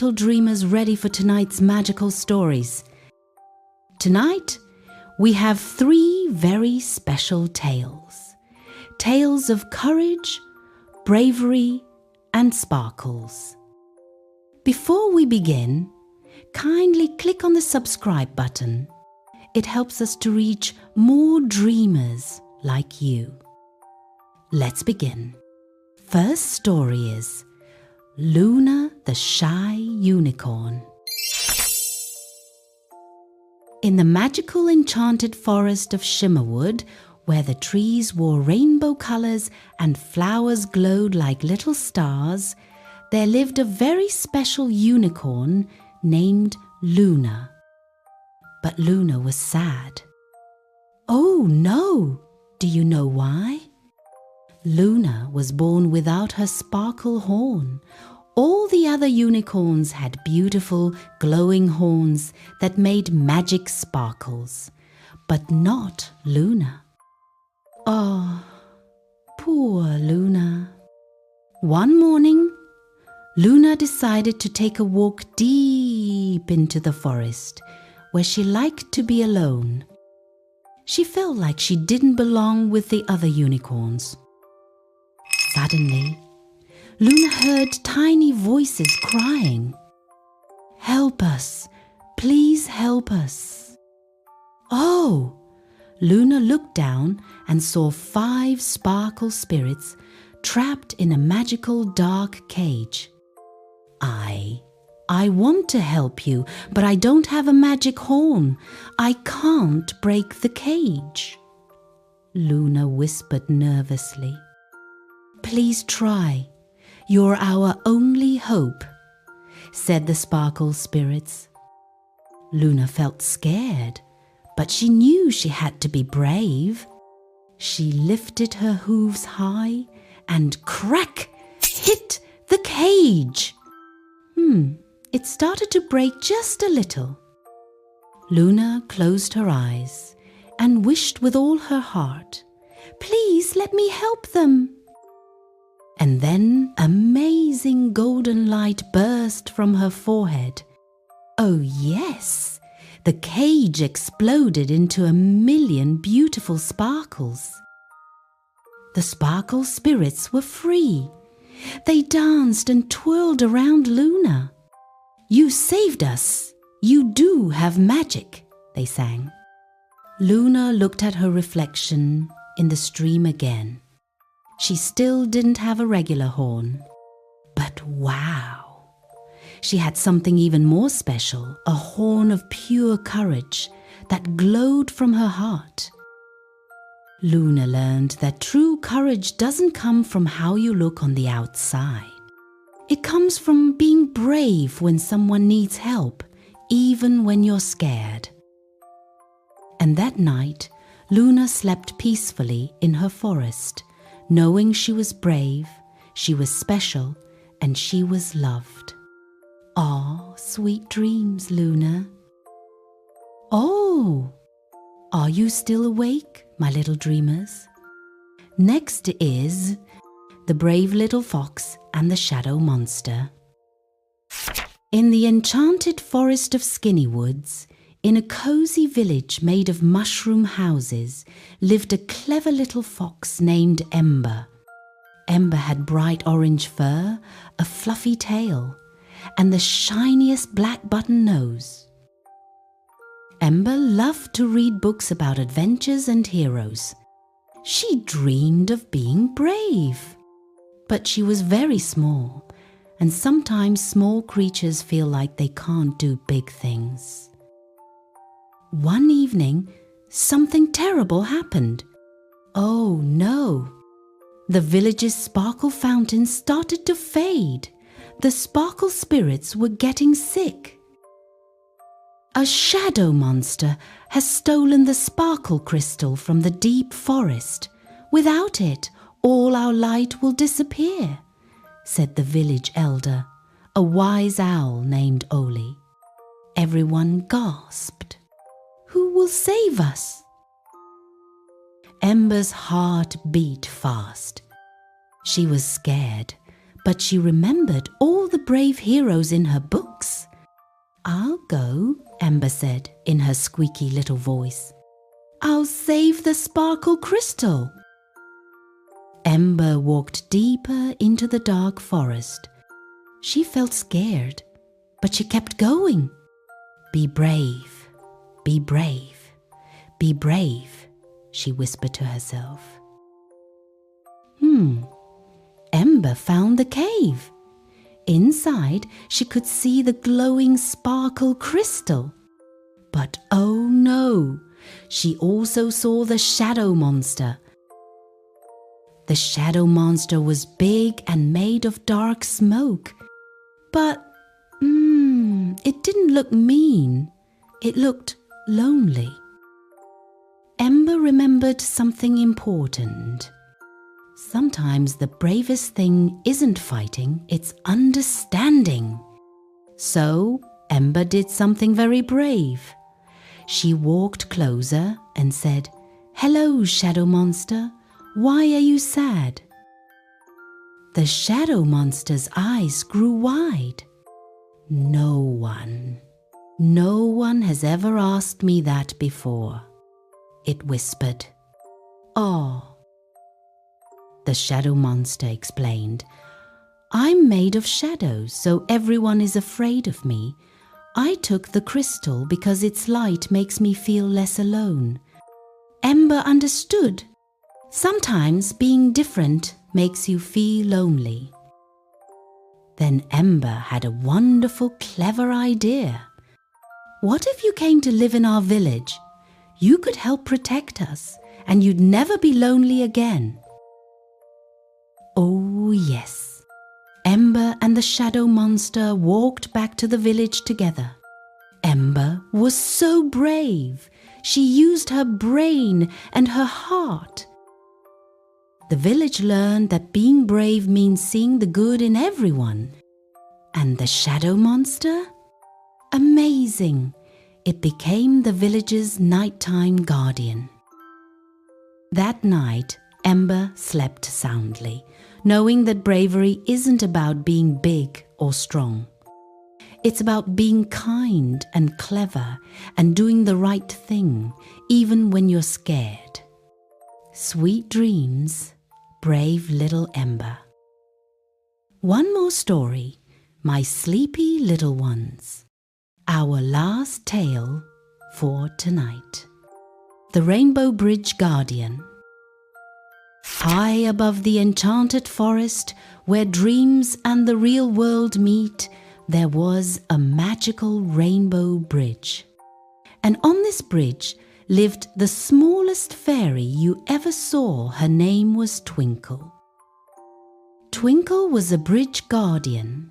little dreamers ready for tonight's magical stories? Tonight, we have 3 very special tales. Tales of courage, bravery, and sparkles. Before we begin, kindly click on the subscribe button. It helps us to reach more dreamers like you. Let's begin. First story is Luna the Shy Unicorn. In the magical enchanted forest of Shimmerwood, where the trees wore rainbow colors and flowers glowed like little stars, there lived a very special unicorn named Luna. But Luna was sad. Oh no! Do you know why? Luna was born without her sparkle horn. All the other unicorns had beautiful, glowing horns that made magic sparkles, but not Luna. Oh, poor Luna. One morning, Luna decided to take a walk deep into the forest, where she liked to be alone. She felt like she didn't belong with the other unicorns. Suddenly, Luna heard tiny voices crying, "Help us! Please help us!" Oh! Luna looked down and saw 5 sparkle spirits trapped in a magical dark cage. I want to help you, but I don't have a magic horn. I can't break the cage," Luna whispered nervously. "Please try. You're our only hope," said the sparkle spirits. Luna felt scared, but she knew she had to be brave. She lifted her hooves high and crack! Hit the cage. It started to break just a little. Luna closed her eyes and wished with all her heart, "Please let me help them." And then amazing golden light burst from her forehead. Oh yes, the cage exploded into a million beautiful sparkles. The sparkle spirits were free. They danced and twirled around Luna. "You saved us. You do have magic," they sang. Luna looked at her reflection in the stream again. She still didn't have a regular horn. But wow! She had something even more special, a horn of pure courage that glowed from her heart. Luna learned that true courage doesn't come from how you look on the outside. It comes from being brave when someone needs help, even when you're scared. And that night, Luna slept peacefully in her forest, knowing she was brave, she was special, and she was loved. Ah, sweet dreams, Luna. Oh, are you still awake, my little dreamers? Next is The Brave Little Fox and the Shadow Monster. In the enchanted forest of Skinny Woods, in a cozy village made of mushroom houses, lived a clever little fox named Ember. Ember had bright orange fur, a fluffy tail, and the shiniest black button nose. Ember loved to read books about adventures and heroes. She dreamed of being brave. But she was very small, and sometimes small creatures feel like they can't do big things. One evening, something terrible happened. Oh no! The village's sparkle fountain started to fade. The sparkle spirits were getting sick. A shadow monster has stolen the sparkle crystal from the deep forest. Without it, all our light will disappear, said the village elder, a wise owl named Oli. Everyone gasped. Who will save us? Ember's heart beat fast. She was scared, but she remembered all the brave heroes in her book. box. "I'll go," Ember said in her squeaky little voice. "I'll save the sparkle crystal." Ember walked deeper into the dark forest. She felt scared, but she kept going. "Be brave, be brave, be brave," she whispered to herself. Ember found the cave. Inside, she could see the glowing sparkle crystal. But oh no, she also saw the shadow monster. The shadow monster was big and made of dark smoke. But, it didn't look mean. It looked lonely. Ember remembered something important. Sometimes the bravest thing isn't fighting, it's understanding. So, Ember did something very brave. She walked closer and said, "Hello, shadow monster. Why are you sad?" The shadow monster's eyes grew wide. No one has ever asked me that before," it whispered. "Oh." The shadow monster explained, "I'm made of shadows, so everyone is afraid of me. I took the crystal because its light makes me feel less alone." Ember understood. Sometimes being different makes you feel lonely. Then Ember had a wonderful, clever idea. "What if you came to live in our village? You could help protect us, and you'd never be lonely again." Oh yes, Ember and the shadow monster walked back to the village together. Ember was so brave. She used her brain and her heart. The village learned that being brave means seeing the good in everyone. And the shadow monster? Amazing! It became the village's nighttime guardian. That night, Ember slept soundly, knowing that bravery isn't about being big or strong. It's about being kind and clever and doing the right thing, even when you're scared. Sweet dreams, brave little Ember. One more story, my sleepy little ones. Our last tale for tonight. The Rainbow Bridge Guardian. High above the enchanted forest, where dreams and the real world meet, there was a magical rainbow bridge. And on this bridge lived the smallest fairy you ever saw. Her name was Twinkle. Twinkle was a bridge guardian.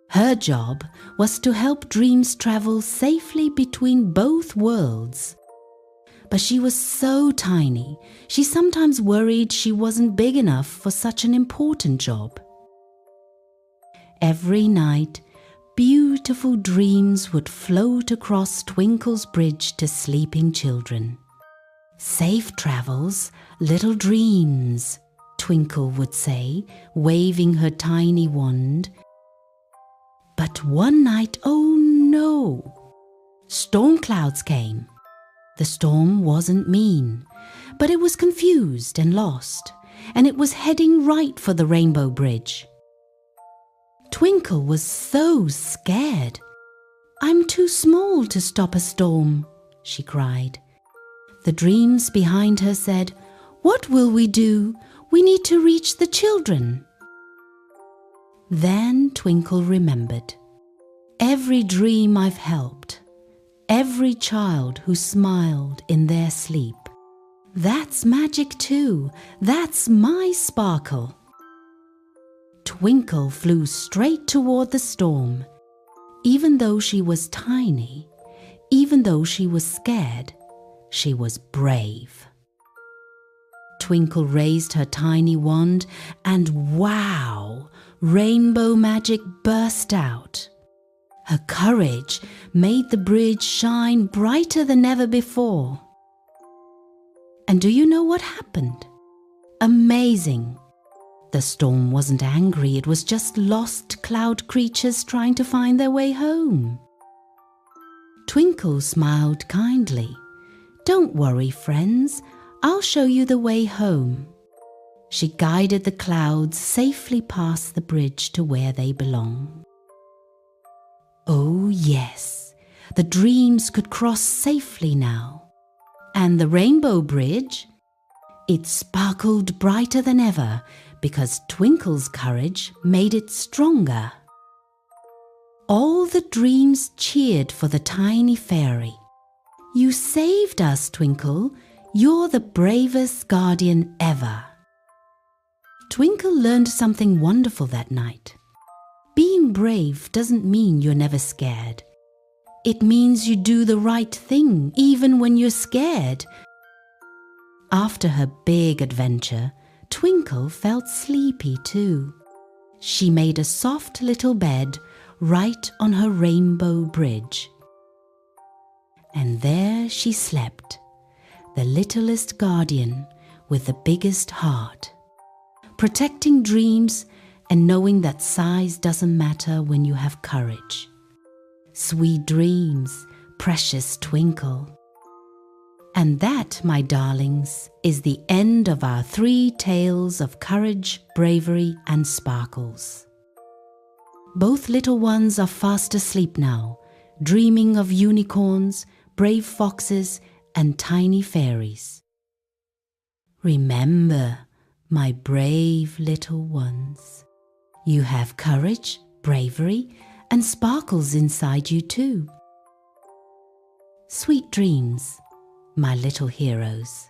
Her job was to help dreams travel safely between both worlds. But she was so tiny, she sometimes worried she wasn't big enough for such an important job. Every night, beautiful dreams would float across Twinkle's bridge to sleeping children. "Safe travels, little dreams," Twinkle would say, waving her tiny wand. But one night, oh no! Storm clouds came. The storm wasn't mean, but it was confused and lost, and it was heading right for the Rainbow Bridge. Twinkle was so scared. "I'm too small to stop a storm," she cried. The dreams behind her said, "What will we do? We need to reach the children." Then Twinkle remembered. Every dream I've helped, every child who smiled in their sleep, that's magic too. That's my sparkle. Twinkle flew straight toward the storm. Even though she was tiny, even though she was scared, she was brave. Twinkle raised her tiny wand and wow, rainbow magic burst out. Her courage made the bridge shine brighter than ever before. And do you know what happened? Amazing! The storm wasn't angry, it was just lost cloud creatures trying to find their way home. Twinkle smiled kindly. "Don't worry, friends, I'll show you the way home." She guided the clouds safely past the bridge to where they belong. Oh yes, the dreams could cross safely now. And the rainbow bridge? It sparkled brighter than ever because Twinkle's courage made it stronger. All the dreams cheered for the tiny fairy. "You saved us, Twinkle. You're the bravest guardian ever." Twinkle learned something wonderful that night. Being brave doesn't mean you're never scared. It means you do the right thing even when you're scared. After her big adventure, Twinkle felt sleepy too. She made a soft little bed right on her rainbow bridge. And there she slept, the littlest guardian with the biggest heart, protecting dreams and knowing that size doesn't matter when you have courage. Sweet dreams, precious Twinkle. And that, my darlings, is the end of our 3 tales of courage, bravery, and sparkles. Both little ones are fast asleep now, dreaming of unicorns, brave foxes, and tiny fairies. Remember, my brave little ones, you have courage, bravery, and sparkles inside you too. Sweet dreams, my little heroes.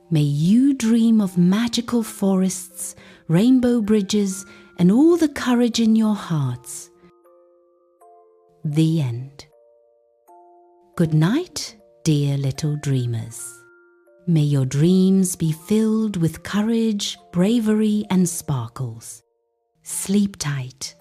May you dream of magical forests, rainbow bridges, and all the courage in your hearts. The end. Good night, dear little dreamers. May your dreams be filled with courage, bravery, and sparkles. Sleep tight.